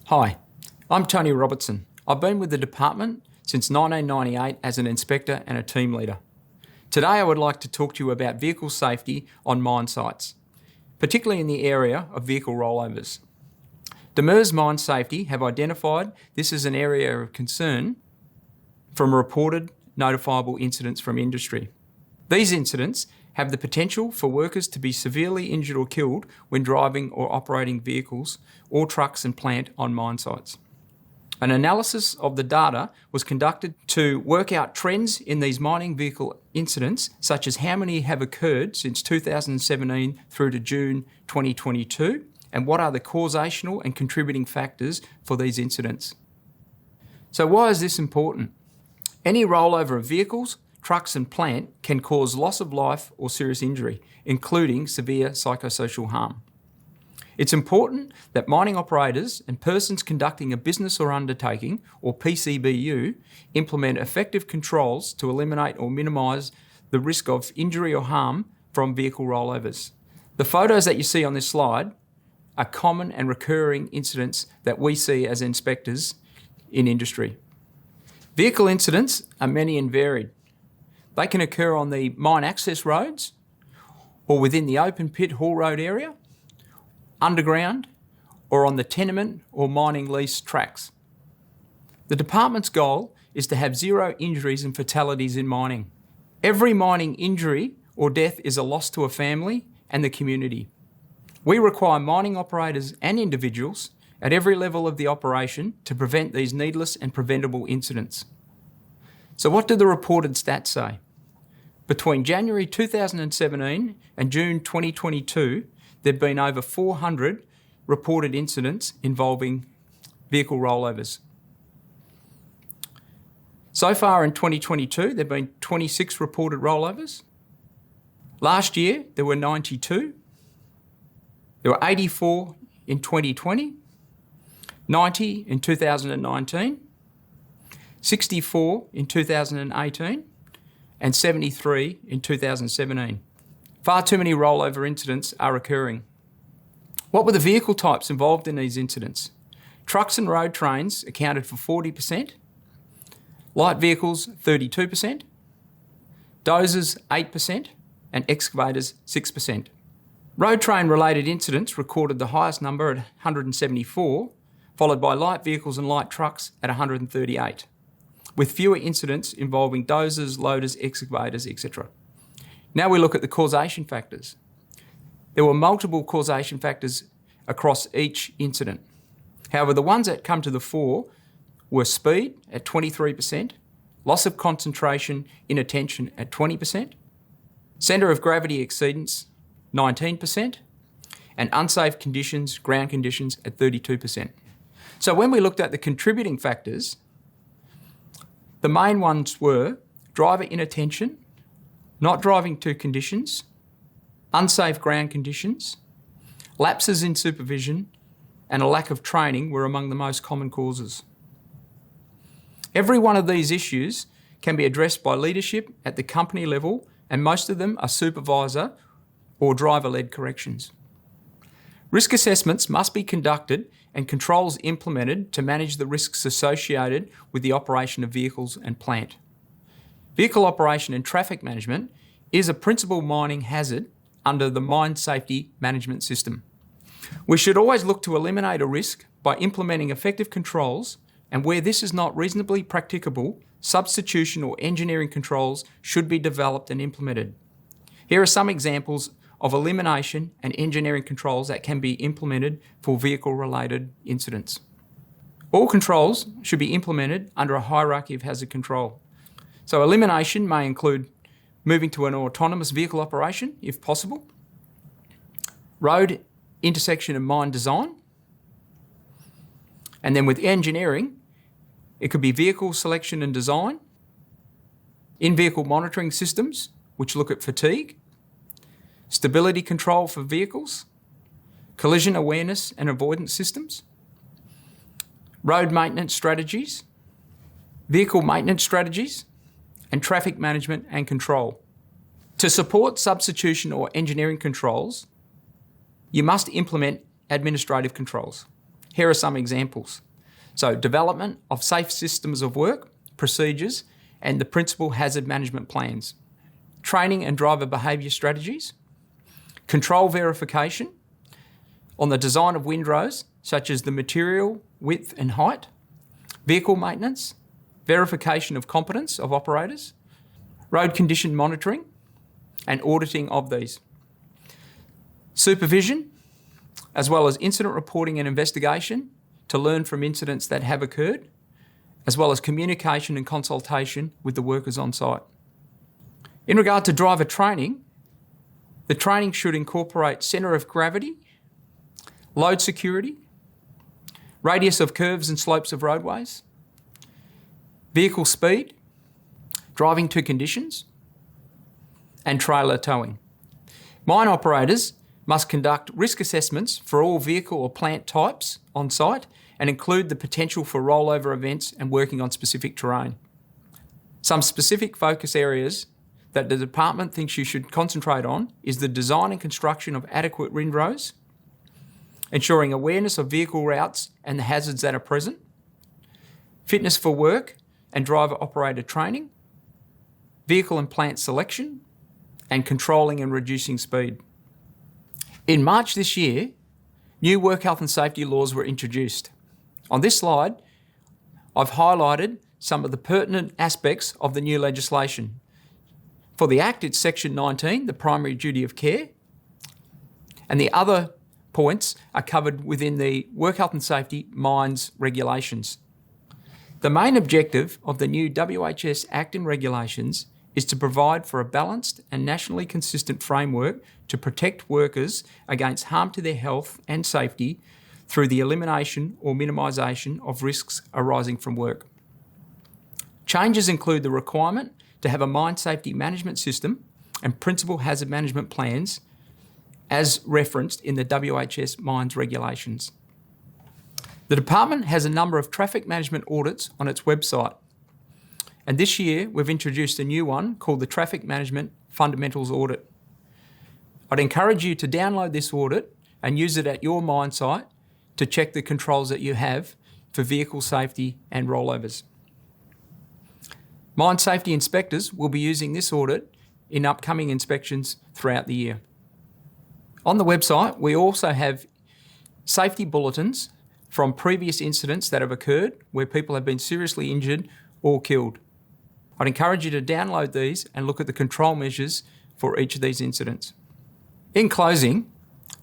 Hi, I'm Tony Robertson. I've been with the department since 1998 as an inspector and a team leader. Today I would like to talk to you about vehicle safety on mine sites, particularly in the area of vehicle rollovers. Demers Mine Safety have identified this as an area of concern from reported notifiable incidents from industry. These incidents have the potential for workers to be severely injured or killed when driving or operating vehicles or trucks and plant on mine sites. An analysis of the data was conducted to work out trends in these mining vehicle incidents, such as how many have occurred since 2017 through to June 2022, and what are the causational and contributing factors for these incidents. So why is this important? Any rollover of vehicles, trucks and plant can cause loss of life or serious injury, including severe psychosocial harm. It's important that mining operators and persons conducting a business or undertaking, or PCBU, implement effective controls to eliminate or minimise the risk of injury or harm from vehicle rollovers. The photos that you see on this slide are common and recurring incidents that we see as inspectors in industry. Vehicle incidents are many and varied. They can occur on the mine access roads or within the open pit haul road area, underground, or on the tenement or mining lease tracks. The department's goal is to have zero injuries and fatalities in mining. Every mining injury or death is a loss to a family and the community. We require mining operators and individuals at every level of the operation to prevent these needless and preventable incidents. So what do the reported stats say? Between January 2017 and June 2022, there have been over 400 reported incidents involving vehicle rollovers. So far in 2022, there have been 26 reported rollovers. Last year, there were 92. There were 84 in 2020, 90 in 2019, 64 in 2018, and 73 in 2017. Far too many rollover incidents are occurring. What were the vehicle types involved in these incidents? Trucks and road trains accounted for 40%, light vehicles 32%, dozers 8%, and excavators 6%. Road train related incidents recorded the highest number at 174, followed by light vehicles and light trucks at 138, with fewer incidents involving dozers, loaders, excavators, etc. Now we look at the causation factors. There were multiple causation factors across each incident. However, the ones that come to the fore were speed at 23%, loss of concentration, inattention at 20%, centre of gravity exceedance 19%, and unsafe conditions, ground conditions at 32%. So when we looked at the contributing factors, the main ones were driver inattention, not driving to conditions, unsafe ground conditions, lapses in supervision, and a lack of training were among the most common causes. Every one of these issues can be addressed by leadership at the company level, and most of them are supervisor or driver-led corrections. Risk assessments must be conducted and controls implemented to manage the risks associated with the operation of vehicles and plant. Vehicle operation and traffic management is a principal mining hazard under the Mine Safety Management System. We should always look to eliminate a risk by implementing effective controls, and where this is not reasonably practicable, substitution or engineering controls should be developed and implemented. Here are some examples of elimination and engineering controls that can be implemented for vehicle-related incidents. All controls should be implemented under a hierarchy of hazard control. So elimination may include moving to an autonomous vehicle operation, if possible, road intersection and mine design, and then with engineering, it could be vehicle selection and design, in-vehicle monitoring systems, which look at fatigue, stability control for vehicles, collision awareness and avoidance systems, road maintenance strategies, vehicle maintenance strategies, and traffic management and control. To support substitution or engineering controls, you must implement administrative controls. Here are some examples. So development of safe systems of work, procedures, and the principal hazard management plans. Training and driver behaviour strategies. Control verification on the design of windrows, such as the material, width and height. Vehicle maintenance. Verification of competence of operators. Road condition monitoring and auditing of these. Supervision, as well as incident reporting and investigation to learn from incidents that have occurred, as well as communication and consultation with the workers on site. In regard to driver training, the training should incorporate centre of gravity, load security, radius of curves and slopes of roadways, vehicle speed, driving to conditions, and trailer towing. Mine operators must conduct risk assessments for all vehicle or plant types on site and include the potential for rollover events and working on specific terrain. Some specific focus areas that the department thinks you should concentrate on is the design and construction of adequate windrows, ensuring awareness of vehicle routes and the hazards that are present, fitness for work and driver operator training, vehicle and plant selection, and controlling and reducing speed. In March this year, new work health and safety laws were introduced. On this slide, I've highlighted some of the pertinent aspects of the new legislation. For the Act, it's Section 19, the primary duty of care, and the other points are covered within the Work Health and Safety Mines regulations. The main objective of the new WHS Act and regulations is to provide for a balanced and nationally consistent framework to protect workers against harm to their health and safety through the elimination or minimisation of risks arising from work. Changes include the requirement to have a mine safety management system and principal hazard management plans as referenced in the WHS Mines regulations. The department has a number of traffic management audits on its website. And this year, we've introduced a new one called the Traffic Management Fundamentals Audit. I'd encourage you to download this audit and use it at your mine site to check the controls that you have for vehicle safety and rollovers. Mine safety inspectors will be using this audit in upcoming inspections throughout the year. On the website, we also have safety bulletins from previous incidents that have occurred where people have been seriously injured or killed. I'd encourage you to download these and look at the control measures for each of these incidents. In closing,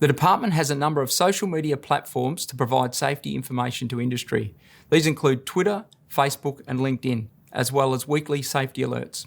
the department has a number of social media platforms to provide safety information to industry. These include Twitter, Facebook and LinkedIn, as well as weekly safety alerts.